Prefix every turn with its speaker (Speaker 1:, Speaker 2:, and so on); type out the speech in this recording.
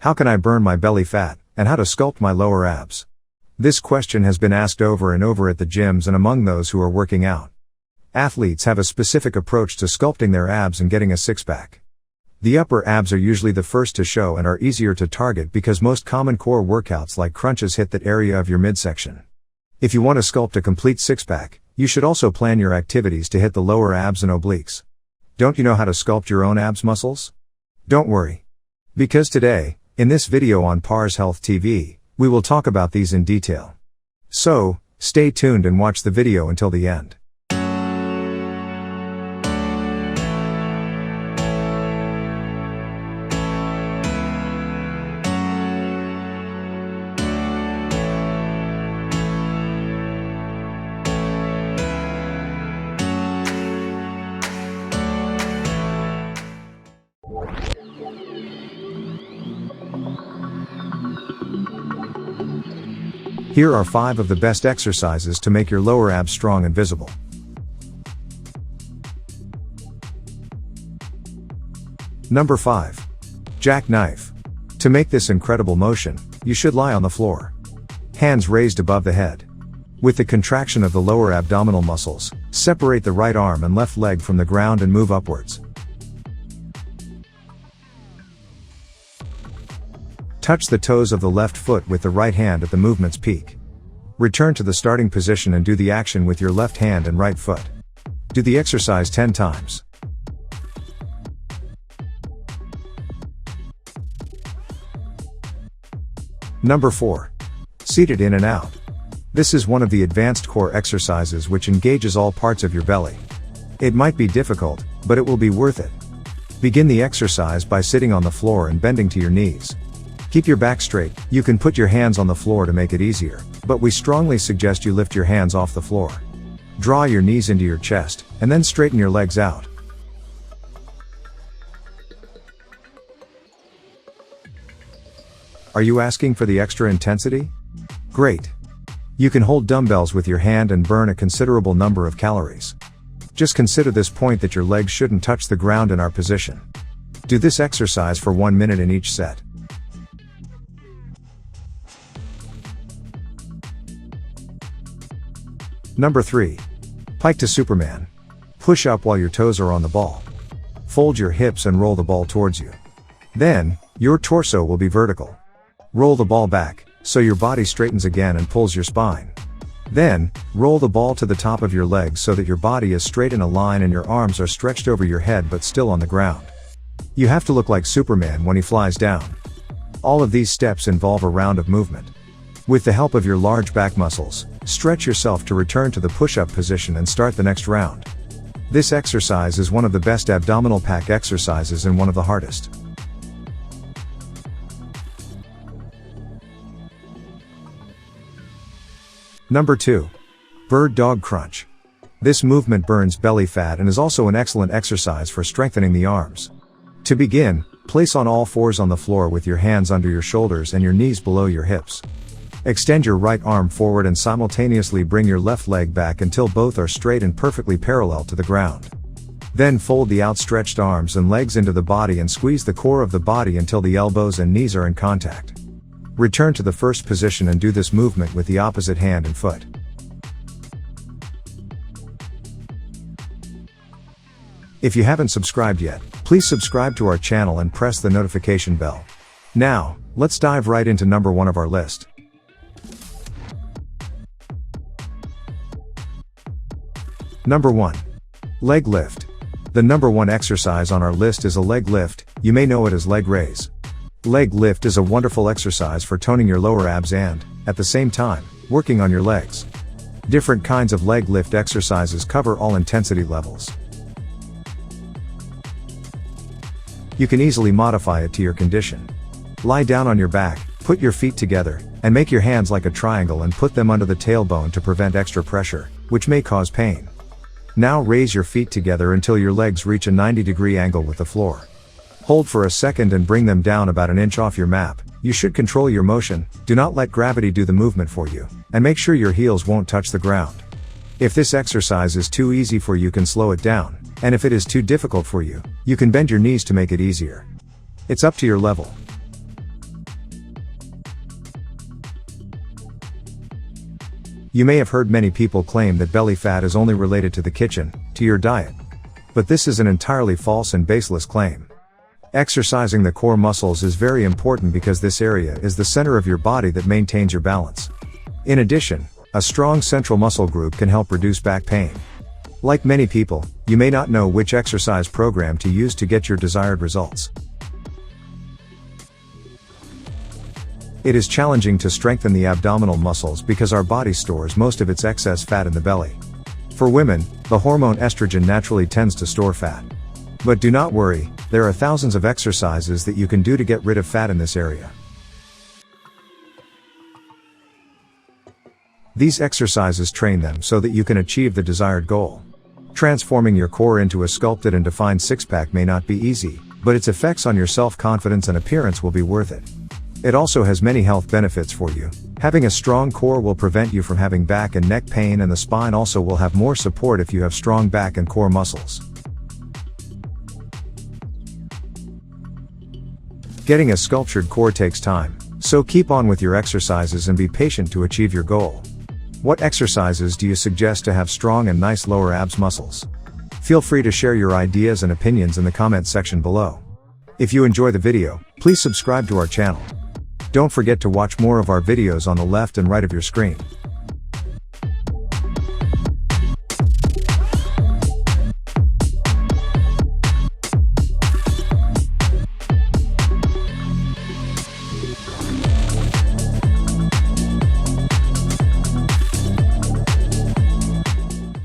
Speaker 1: How can I burn my belly fat, and how to sculpt my lower abs? This question has been asked over and over at the gyms and among those who are working out. Athletes have a specific approach to sculpting their abs and getting a six-pack. The upper abs are usually the first to show and are easier to target because most common core workouts like crunches hit that area of your midsection. If you want to sculpt a complete six-pack, you should also plan your activities to hit the lower abs and obliques. Don't you know how to sculpt your own abs muscles? Don't worry. Because today, in this video on parshealthhtv, we will talk about these in detail. So, stay tuned and watch the video until the end. Here are 5 of the best exercises to make your lower abs strong and visible. Number 5. Jackknife. To make this incredible motion, you should lie on the floor. Hands raised above the head. With the contraction of the lower abdominal muscles, separate the right arm and left leg from the ground and move upwards. Touch the toes of the left foot with the right hand at the movement's peak. Return to the starting position and do the action with your left hand and right foot. Do the exercise 10 times. Number 4. Seated in and out. This is one of the advanced core exercises which engages all parts of your belly. It might be difficult, but it will be worth it. Begin the exercise by sitting on the floor and bending to your knees. Keep your back straight. You can put your hands on the floor to make it easier, but we strongly suggest you lift your hands off the floor. Draw your knees into your chest, and then straighten your legs out. Are you asking for the extra intensity? Great! You can hold dumbbells with your hand and burn a considerable number of calories. Just consider this point that your legs shouldn't touch the ground in our position. Do this exercise for 1 minute in each set. Number 3. Pike to Superman. Push up while your toes are on the ball. Fold your hips and roll the ball towards you. Then, your torso will be vertical. Roll the ball back, so your body straightens again and pulls your spine. Then, roll the ball to the top of your legs so that your body is straight in a line and your arms are stretched over your head but still on the ground. You have to look like Superman when he flies down. All of these steps involve a round of movement. With the help of your large back muscles, stretch yourself to return to the push-up position and start the next round. This exercise is one of the best abdominal pack exercises and one of the hardest. Number 2. Bird dog crunch. This movement burns belly fat and is also an excellent exercise for strengthening the arms. To begin, place on all fours on the floor with your hands under your shoulders and your knees below your hips. Extend your right arm forward and simultaneously bring your left leg back until both are straight and perfectly parallel to the ground. Then fold the outstretched arms and legs into the body and squeeze the core of the body until the elbows and knees are in contact. Return to the first position and do this movement with the opposite hand and foot. If you haven't subscribed yet, please subscribe to our channel and press the notification bell. Now, let's dive right into number 1 of our list. Number 1. Leg lift. The number 1 exercise on our list is a leg lift. You may know it as leg raise. Leg lift is a wonderful exercise for toning your lower abs and, at the same time, working on your legs. Different kinds of leg lift exercises cover all intensity levels. You can easily modify it to your condition. Lie down on your back, put your feet together, and make your hands like a triangle and put them under the tailbone to prevent extra pressure, which may cause pain. Now raise your feet together until your legs reach a 90-degree angle with the floor. Hold for a second and bring them down about an inch off your mat. You should control your motion, do not let gravity do the movement for you, and make sure your heels won't touch the ground. If this exercise is too easy for you, you can slow it down, and if it is too difficult for you, you can bend your knees to make it easier. It's up to your level. You may have heard many people claim that belly fat is only related to the kitchen, to your diet. But this is an entirely false and baseless claim. Exercising the core muscles is very important because this area is the center of your body that maintains your balance. In addition, a strong central muscle group can help reduce back pain. Like many people, you may not know which exercise program to use to get your desired results. It is challenging to strengthen the abdominal muscles because our body stores most of its excess fat in the belly. For women, the hormone estrogen naturally tends to store fat. But do not worry, there are thousands of exercises that you can do to get rid of fat in this area. These exercises train them so that you can achieve the desired goal. Transforming your core into a sculpted and defined six-pack may not be easy, but its effects on your self-confidence and appearance will be worth it. It also has many health benefits for you. Having a strong core will prevent you from having back and neck pain, and the spine also will have more support if you have strong back and core muscles. Getting a sculptured core takes time, so keep on with your exercises and be patient to achieve your goal. What exercises do you suggest to have strong and nice lower abs muscles? Feel free to share your ideas and opinions in the comments section below. If you enjoy the video, please subscribe to our channel. Don't forget to watch more of our videos on the left and right of your screen.